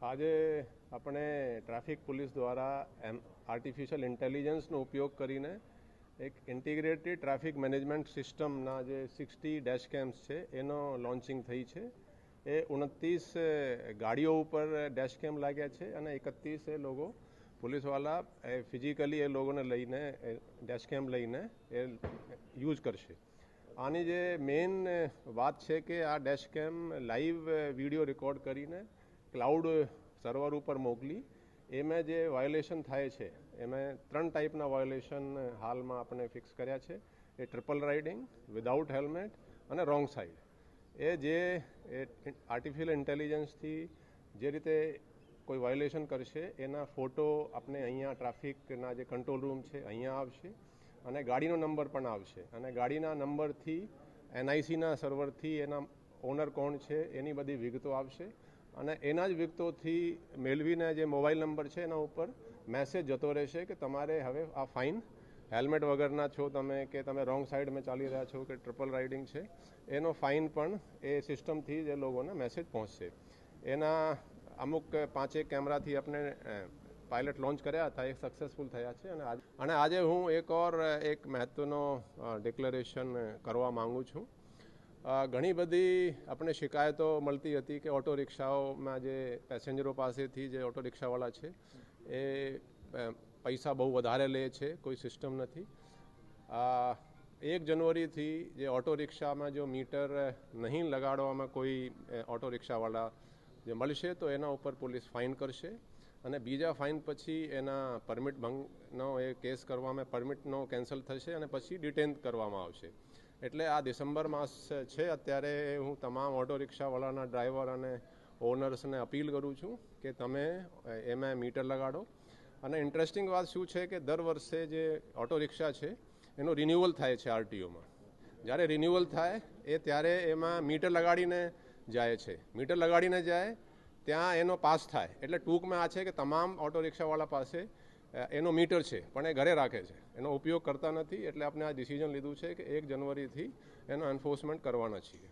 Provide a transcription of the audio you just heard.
આજે આપણે traffic police દ્વારા આર્ટિફિશિયલ ઇન્ટેલિજન્સનો ઉપયોગ કરીને એક ઇન્ટિગ્રેટેડ ટ્રાફિક મેનેજમેન્ટ સિસ્ટમના જે 60 ડેશ કેમ્સ છે એનો લોન્ચિંગ થઈ છે. એ 29 ગાડીઓ ઉપર ડેશ કેમ લાગ્યા છે અને 31 એ લોકો પોલીસવાળા ફિઝિકલી એ લોકોને લઈને ડેશ કેમ લઈને એ યુઝ કરશે. આની જે મેઇન વાત છે કે આ ડેશ કેમ લાઈવ વિડીયો રેકોર્ડ કરીને ક્લાઉડ સર્વર ઉપર મોકલી એમાં જે વાયોલેશન થાય છે એમાં 3 ટાઈપના વાયોલેશન હાલમાં આપણે ફિક્સ કર્યા છે. એ ટ્રિપલ રાઇડિંગ, વિધાઉટ હેલ્મેટ અને રોંગ સાઈડ. એ જે આર્ટિફિશિયલ ઇન્ટેલિજન્સથી જે રીતે કોઈ વાયોલેશન કરશે એના ફોટો આપણે અહીંયા ટ્રાફિકના જે કંટ્રોલ રૂમ છે અહીંયા આવશે અને ગાડીનો નંબર પણ આવશે અને ગાડીના નંબરથી NICના સર્વરથી એના ઓનર કોણ છે એની બધી વિગતો આવશે અને એના જ વિગતોથી મેળવીને જે મોબાઈલ નંબર છે એના ઉપર મેસેજ જતો રહેશે કે તમારે હવે આ ફાઇન, હેલ્મેટ વગરના છો તમે કે તમે રોંગ સાઈડમાં ચાલી રહ્યા છો કે ટ્રિપલ રાઇડિંગ છે એનો ફાઇન પણ એ સિસ્ટમથી જ એ લોકોને મેસેજ પહોંચશે. એના અમુક 5-1 કેમેરાથી આપણે પાયલટ લોન્ચ કર્યા હતા, એ સક્સેસફુલ થયા છે અને આજે હું એક મહત્વનો ડિક્લેરેશન કરવા માગું છું. ઘણી બધી આપણે શિકાયતો મળતી હતી કે ઓટો રિક્ષાઓમાં જે પેસેન્જરો પાસેથી જે ઓટો રિક્ષાવાળા છે એ પૈસા બહુ વધારે લે છે, કોઈ સિસ્ટમ નથી. 1 જાન્યુઆરીથી જે ઓટો રિક્ષામાં જો મીટર નહીં લગાડવામાં કોઈ ઓટો રિક્ષાવાળા જે મળશે તો એના ઉપર પોલીસ ફાઇન કરશે અને બીજા ફાઇન પછી એના પરમિટ ભંગનો એ કેસ કરવામાં, પરમિટનો કેન્સલ થશે અને પછી ડિટેન કરવામાં આવશે. એટલે આ ડિસેમ્બર માસ છે અત્યારે હું તમામ ઓટો રિક્ષાવાળાના ડ્રાઈવર અને ઓનર્સને અપીલ કરું છું કે તમે એમાં મીટર લગાડો. અને ઇન્ટરેસ્ટિંગ વાત શું છે કે દર વર્ષે જે ઓટો રિક્ષા છે એનું રિન્યુઅલ થાય છે RTOમાં. જ્યારે રિન્યુઅલ થાય ત્યારે એમાં મીટર લગાડીને જાય છે. મીટર લગાડીને જાય ત્યાં એનો પાસ થાય. એટલે ટૂંકમાં આ છે કે તમામ ઓટો રિક્ષાવાળા પાસે એનો મીટર છે પણ એ ઘરે રાખે છે, એનો ઉપયોગ કરતા નથી. એટલે આપણે આ ડિસિઝન લીધું છે કે 1 જાન્યુઆરીથી એનો એન્ફોર્સમેન્ટ કરવાના છીએ.